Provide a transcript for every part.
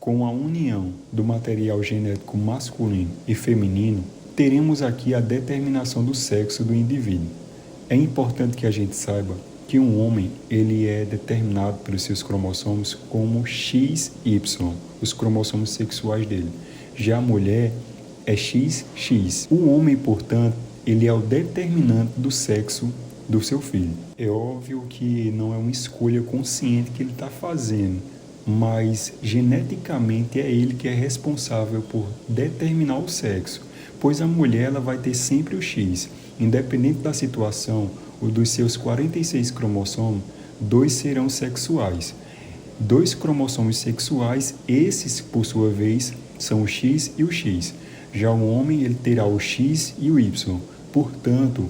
Com a união do material genético masculino e feminino, teremos aqui a determinação do sexo do indivíduo. É importante que a gente saiba que um homem ele é determinado pelos seus cromossomos como XY, os cromossomos sexuais dele. Já a mulher é XX. O homem, portanto, ele é o determinante do sexo do seu filho. É óbvio que não é uma escolha consciente que ele está fazendo, mas geneticamente é ele que é responsável por determinar o sexo, pois a mulher ela vai ter sempre o X. Independente da situação, o dos seus 46 cromossomos, 2 serão sexuais. 2 cromossomos sexuais, esses, por sua vez, são o X e o X. Já o homem ele terá o X e o Y. Portanto,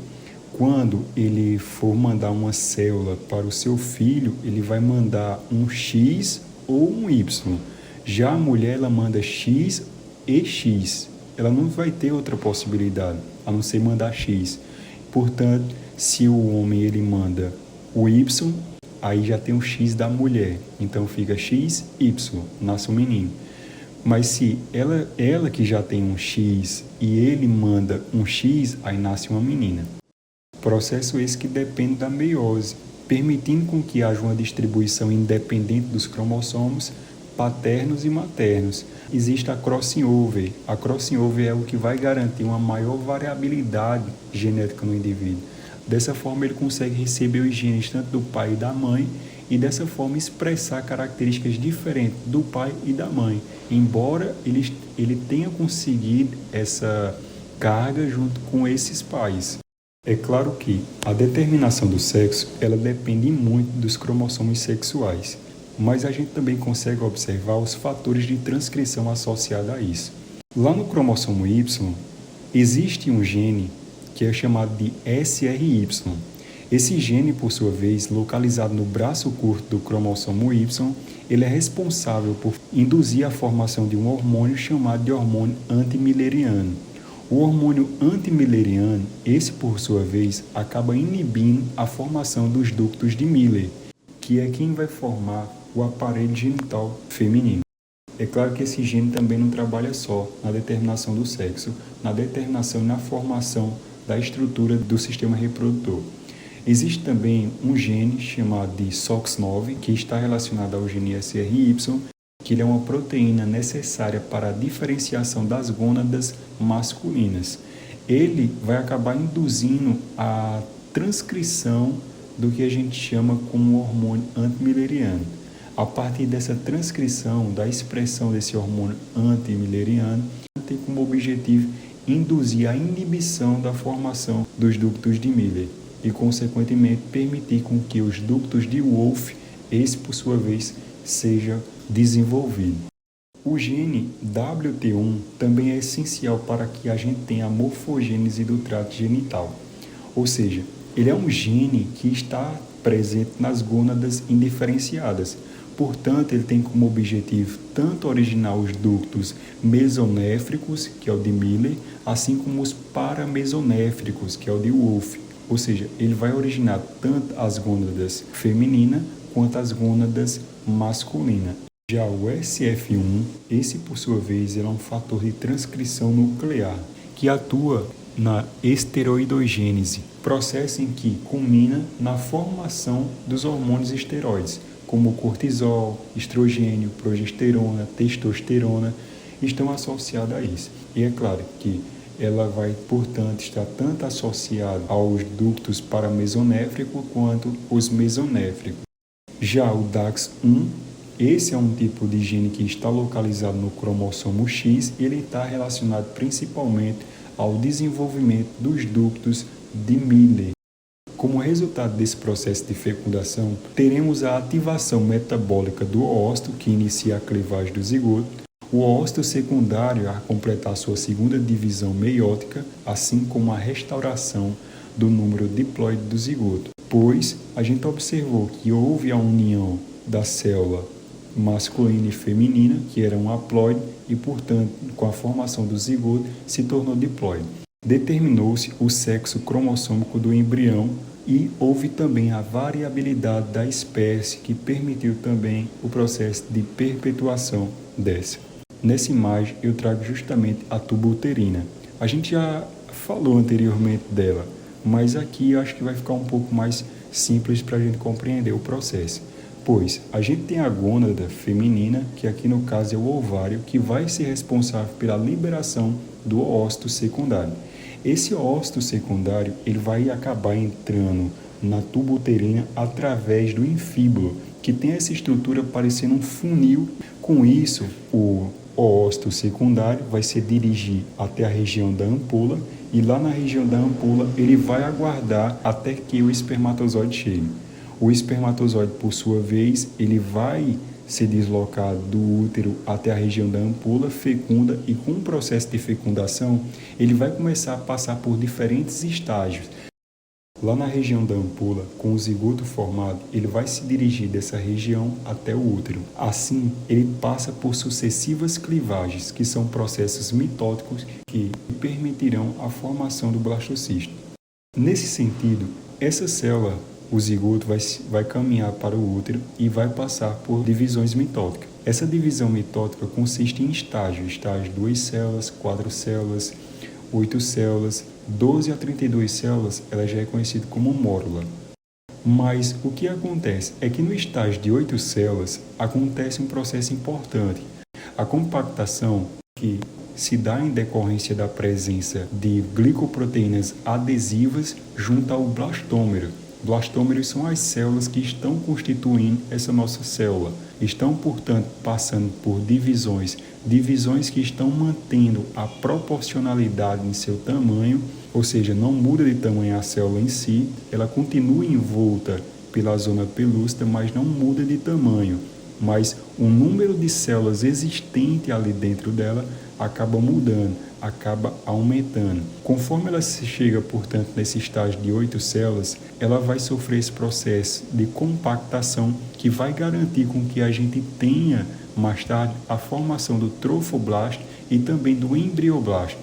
quando ele for mandar uma célula para o seu filho, ele vai mandar um X ou um Y. Já a mulher, ela manda X e X. Ela não vai ter outra possibilidade, a não ser mandar X. Portanto, se o homem ele manda o Y, aí já tem o X da mulher. Então fica X, Y, nasce um menino. Mas se ela que já tem um X e ele manda um X, aí nasce uma menina. Processo esse que depende da meiose, permitindo com que haja uma distribuição independente dos cromossomos paternos e maternos. Existe a crossing over. A crossing over é o que vai garantir uma maior variabilidade genética no indivíduo. Dessa forma, ele consegue receber os genes tanto do pai e da mãe e dessa forma expressar características diferentes do pai e da mãe, embora ele tenha conseguido essa carga junto com esses pais. É claro que a determinação do sexo ela depende muito dos cromossomos sexuais, mas a gente também consegue observar os fatores de transcrição associados a isso. Lá no cromossomo Y, existe um gene que é chamado de SRY. Esse gene, por sua vez, localizado no braço curto do cromossomo Y, ele é responsável por induzir a formação de um hormônio chamado de hormônio antimileriano. O hormônio antimileriano, esse por sua vez, acaba inibindo a formação dos ductos de Miller, que é quem vai formar o aparelho genital feminino. É claro que esse gene também não trabalha só na determinação do sexo, na determinação e na formação da estrutura do sistema reprodutor. Existe também um gene chamado de SOX9, que está relacionado ao gene SRY, que ele é uma proteína necessária para a diferenciação das gônadas masculinas. Ele vai acabar induzindo a transcrição do que a gente chama como hormônio antimileriano. A partir dessa transcrição, da expressão desse hormônio antimileriano, tem como objetivo induzir a inibição da formação dos ductos de Miller e, consequentemente, permitir com que os ductos de Wolff, esse por sua vez, seja desenvolvido. O gene WT1 também é essencial para que a gente tenha a morfogênese do trato genital, ou seja, ele é um gene que está presente nas gônadas indiferenciadas. Portanto, ele tem como objetivo tanto originar os ductos mesonéfricos, que é o de Miller, assim como os paramesonéfricos, que é o de Wolff. Ou seja, ele vai originar tanto as gônadas femininas quanto as gônadas masculinas. Já o SF1, esse por sua vez é um fator de transcrição nuclear, que atua na esteroidogênese, processo em que culmina na formação dos hormônios esteroides, como cortisol, estrogênio, progesterona, testosterona, estão associados a isso. E é claro que ela vai, portanto, estar tanto associada aos ductos paramesonéfricos quanto os mesonéfricos. Já o DAX1, esse é um tipo de gene que está localizado no cromossomo X e ele está relacionado principalmente ao desenvolvimento dos ductos de Miller. Como resultado desse processo de fecundação, teremos a ativação metabólica do óvulo, que inicia a clivagem do zigoto, o óvulo secundário a completar sua segunda divisão meiótica, assim como a restauração do número diploide do zigoto, pois a gente observou que houve a união da célula masculina e feminina, que era um haploide, e, portanto, com a formação do zigoto, se tornou diploide. Determinou-se o sexo cromossômico do embrião e houve também a variabilidade da espécie, que permitiu também o processo de perpetuação dessa. Nessa imagem eu trago justamente a tuba uterina. A gente já falou anteriormente dela, mas aqui eu acho que vai ficar um pouco mais simples para a gente compreender o processo. Pois a gente tem a gônada feminina, que aqui no caso é o ovário, que vai ser responsável pela liberação do óvulo secundário. Esse óvulo secundário ele vai acabar entrando na tuba uterina através do infíbulo, que tem essa estrutura parecendo um funil. Com isso, o óvulo secundário vai se dirigir até a região da ampola e lá na região da ampola ele vai aguardar até que o espermatozoide chegue. O espermatozoide, por sua vez, ele vai se deslocar do útero até a região da ampola, fecunda, e com o processo de fecundação, ele vai começar a passar por diferentes estágios. Lá na região da ampola, com o zigoto formado, ele vai se dirigir dessa região até o útero. Assim, ele passa por sucessivas clivagens, que são processos mitóticos que permitirão a formação do blastocisto. Nesse sentido, essa célula, o zigoto, vai caminhar para o útero e vai passar por divisões mitóticas. Essa divisão mitótica consiste em estágios 2 células, 4 células, 8 células, 12 a 32 células, ela já é conhecida como mórula. Mas o que acontece é que no estágio de 8 células acontece um processo importante. A compactação, que se dá em decorrência da presença de glicoproteínas adesivas junto ao blastômero. Blastômeros são as células que estão constituindo essa nossa célula. Estão, portanto, passando por divisões que estão mantendo a proporcionalidade em seu tamanho, ou seja, não muda de tamanho a célula em si, ela continua envolta pela zona pelúcida, mas não muda de tamanho. Mas o número de células existente ali dentro dela acaba mudando, acaba aumentando. Conforme ela se chega, portanto, nesse estágio de 8 células, ela vai sofrer esse processo de compactação que vai garantir com que a gente tenha, mais tarde, a formação do trofoblasto e também do embrioblasto.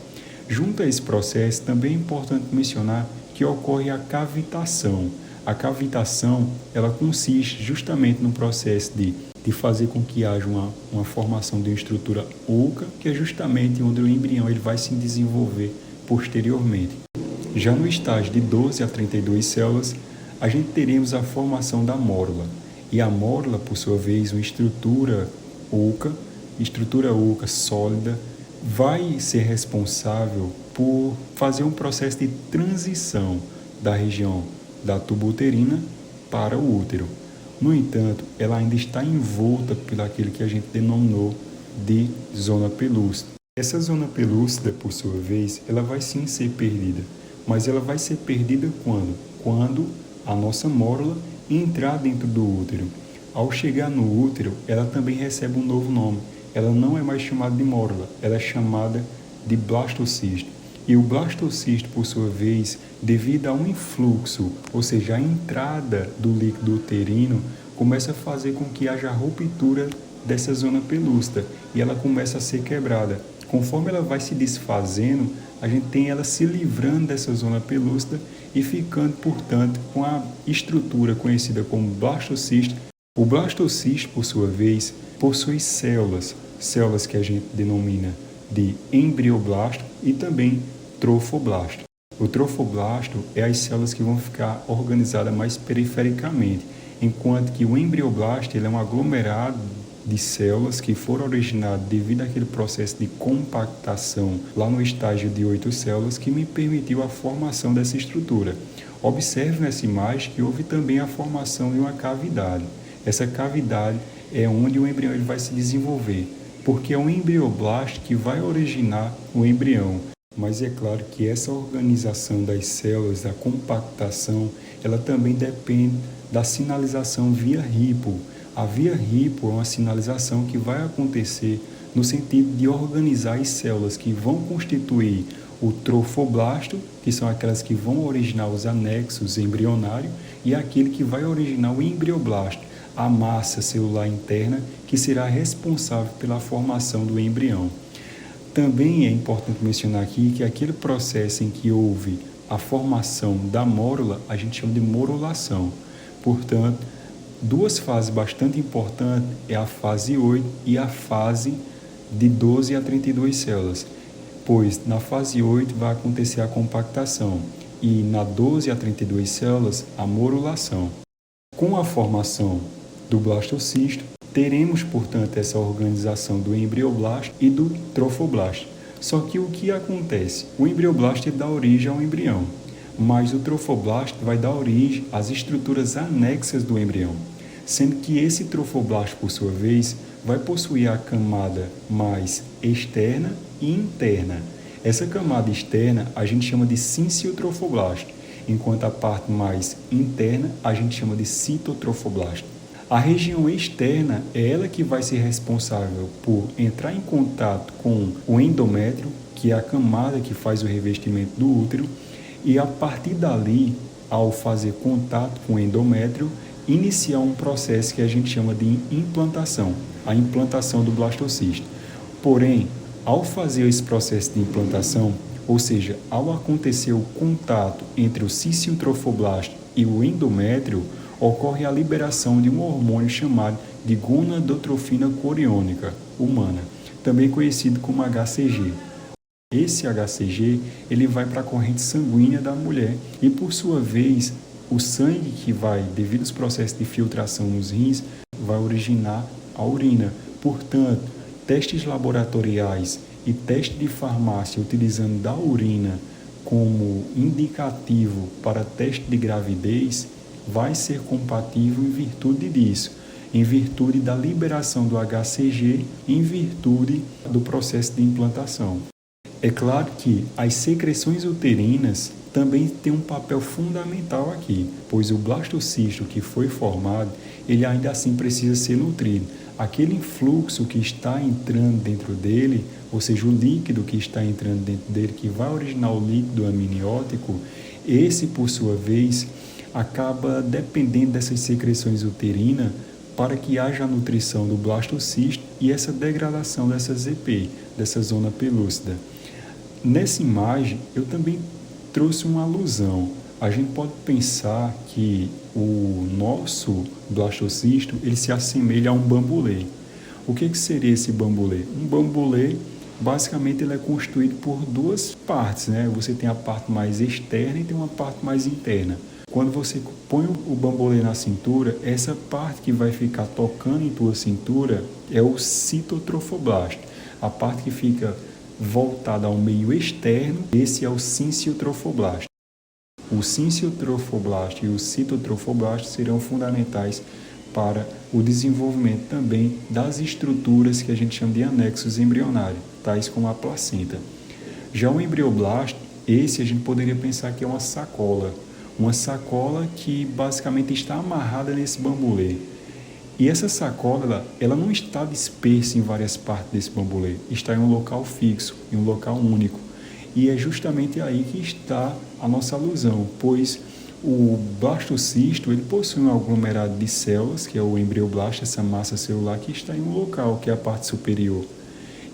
Junto a esse processo, também é importante mencionar que ocorre a cavitação. A cavitação, ela consiste justamente no processo de fazer com que haja uma formação de uma estrutura oca, que é justamente onde o embrião ele vai se desenvolver posteriormente. Já no estágio de 12 a 32 células, a gente teremos a formação da mórula. E a mórula, por sua vez, uma estrutura oca sólida, vai ser responsável por fazer um processo de transição da região da tuba uterina para o útero. No entanto, ela ainda está envolta por aquilo que a gente denominou de zona pelúcida. Essa zona pelúcida, por sua vez, ela vai sim ser perdida. Mas ela vai ser perdida quando? Quando a nossa mórula entrar dentro do útero. Ao chegar no útero, ela também recebe um novo nome. Ela não é mais chamada de mórula, ela é chamada de blastocisto. E o blastocisto, por sua vez, devido a um influxo, ou seja, a entrada do líquido uterino, começa a fazer com que haja a ruptura dessa zona pelúcida e ela começa a ser quebrada. Conforme ela vai se desfazendo, a gente tem ela se livrando dessa zona pelúcida e ficando, portanto, com a estrutura conhecida como blastocisto. O blastocisto, por sua vez, possui células que a gente denomina de embrioblasto e também trofoblasto. O trofoblasto é as células que vão ficar organizadas mais perifericamente, enquanto que o embrioblasto ele é um aglomerado de células que foram originadas devido àquele processo de compactação lá no estágio de 8 células que me permitiu a formação dessa estrutura. Observe nessa imagem que houve também a formação de uma cavidade. Essa cavidade é onde o embrião ele vai se desenvolver, porque é o embrioblasto que vai originar o embrião. Mas é claro que essa organização das células, da compactação, ela também depende da sinalização via Ripple. A via Ripple é uma sinalização que vai acontecer no sentido de organizar as células que vão constituir o trofoblasto, que são aquelas que vão originar os anexos embrionários, e aquele que vai originar o embrioblasto, a massa celular interna, que será responsável pela formação do embrião. Também é importante mencionar aqui que aquele processo em que houve a formação da mórula, a gente chama de morulação. Portanto, Duas fases bastante importantes é a fase 8 e a fase de 12 a 32 células, pois na fase 8 vai acontecer a compactação e na 12 a 32 células a morulação. Com a formação do blastocisto, teremos, portanto, essa organização do embrioblasto e do trofoblasto. Só que o que acontece? O embrioblasto dá origem ao embrião, mas o trofoblasto vai dar origem às estruturas anexas do embrião, sendo que esse trofoblasto, por sua vez, vai possuir a camada mais externa e interna. Essa camada externa a gente chama de sinciotrofoblasto, enquanto a parte mais interna a gente chama de citotrofoblasto. A região externa é ela que vai ser responsável por entrar em contato com o endométrio, que é a camada que faz o revestimento do útero, e a partir dali, ao fazer contato com o endométrio, iniciar um processo que a gente chama de implantação, a implantação do blastocisto. Porém, ao fazer esse processo de implantação, ou seja, ao acontecer o contato entre o sinciotrofoblasto e o endométrio, ocorre a liberação de um hormônio chamado de gonadotrofina coriônica humana, também conhecido como HCG. Esse HCG ele vai para a corrente sanguínea da mulher e, por sua vez, o sangue que vai, devido aos processos de filtração nos rins, vai originar a urina. Portanto, testes laboratoriais e teste de farmácia utilizando da urina como indicativo para teste de gravidez vai ser compatível em virtude disso, em virtude da liberação do HCG, em virtude do processo de implantação. É claro que as secreções uterinas também têm um papel fundamental aqui, pois o blastocisto que foi formado, ele ainda assim precisa ser nutrido. Aquele influxo que está entrando dentro dele, ou seja, o líquido que está entrando dentro dele, que vai originar o líquido amniótico, esse, por sua vez, acaba dependendo dessas secreções uterinas para que haja a nutrição do blastocisto e essa degradação dessa ZP, dessa zona pelúcida. Nessa imagem, eu também trouxe uma alusão. A gente pode pensar que o nosso blastocisto ele se assemelha a um bambolê. O que seria esse bambolê? Um bambolê, basicamente, ele é constituído por duas partes, né? Você tem a parte mais externa e tem uma parte mais interna. Quando você põe o bambolê na cintura, essa parte que vai ficar tocando em tua cintura é o citotrofoblasto. A parte que fica voltada ao meio externo, esse é o sinciotrofoblasto. O sinciotrofoblasto e o citotrofoblasto serão fundamentais para o desenvolvimento também das estruturas que a gente chama de anexos embrionários, tais como a placenta. Já o embrioblasto, esse a gente poderia pensar que é uma sacola que basicamente está amarrada nesse bambolê. E essa sacola, ela não está dispersa em várias partes desse bambolê, está em um local fixo, em um local único. E é justamente aí que está a nossa alusão, pois o blastocisto ele possui um aglomerado de células, que é o embrioblasto, essa massa celular que está em um local, que é a parte superior.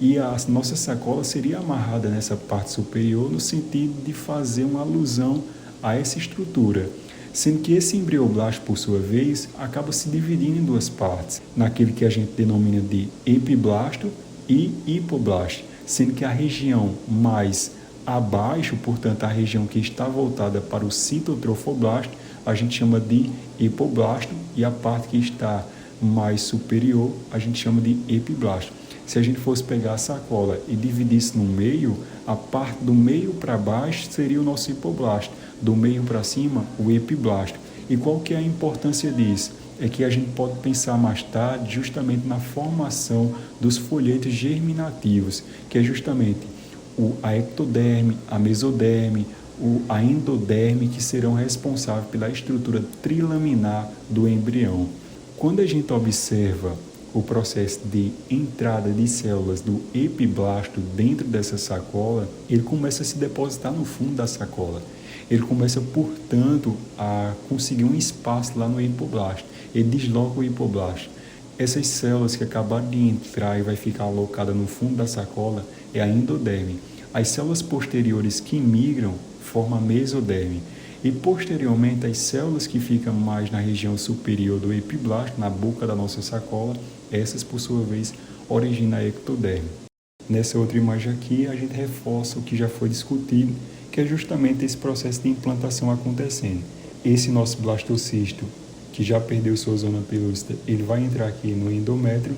E a nossa sacola seria amarrada nessa parte superior no sentido de fazer uma alusão a essa estrutura, sendo que esse embrioblasto, por sua vez, acaba se dividindo em duas partes, naquele que a gente denomina de epiblasto e hipoblasto, sendo que a região mais abaixo, portanto, a região que está voltada para o citotrofoblasto, a gente chama de hipoblasto, e a parte que está mais superior, a gente chama de epiblasto. Se a gente fosse pegar a sacola e dividisse no meio, a parte do meio para baixo seria o nosso hipoblasto, do meio para cima, o epiblasto. E qual que é a importância disso? É que a gente pode pensar mais tarde justamente na formação dos folhetos germinativos, que é justamente a ectoderme, a mesoderme, a endoderme, que serão responsáveis pela estrutura trilaminar do embrião. Quando a gente observa o processo de entrada de células do epiblasto dentro dessa sacola, ele começa a se depositar no fundo da sacola. Ele começa, portanto, a conseguir um espaço lá no hipoblasto. Ele desloca o hipoblasto. Essas células que acabaram de entrar e vai ficar alocada no fundo da sacola é a endoderme. As células posteriores que migram formam a mesoderme. E posteriormente as células que ficam mais na região superior do epiblasto, na boca da nossa sacola, essas por sua vez originam a ectoderme. Nessa outra imagem aqui a gente reforça o que já foi discutido, que é justamente esse processo de implantação acontecendo. Esse nosso blastocisto, que já perdeu sua zona pelúcida, ele vai entrar aqui no endométrio,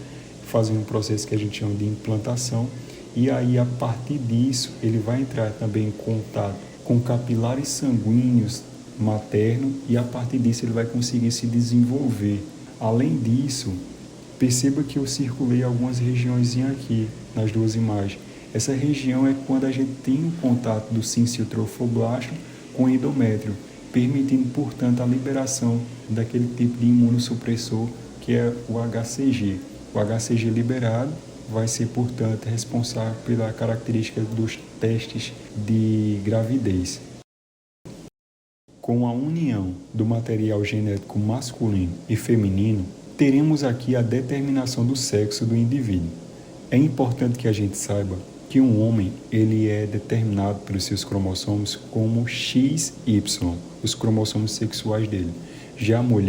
fazendo um processo que a gente chama de implantação, e aí a partir disso ele vai entrar também em contato com capilares sanguíneos materno e a partir disso ele vai conseguir se desenvolver. Além disso, perceba que eu circulei algumas regiões aqui nas duas imagens. Essa região é quando a gente tem o contato do sinciotrofoblasto com o endométrio, permitindo, portanto, a liberação daquele tipo de imunossupressor que é o HCG. O HCG liberado vai ser, portanto, responsável pela característica dos testes de gravidez. Com a união do material genético masculino e feminino, teremos aqui a determinação do sexo do indivíduo. É importante que a gente saiba que um homem ele é determinado pelos seus cromossomos como XY, os cromossomos sexuais dele. Já a mulher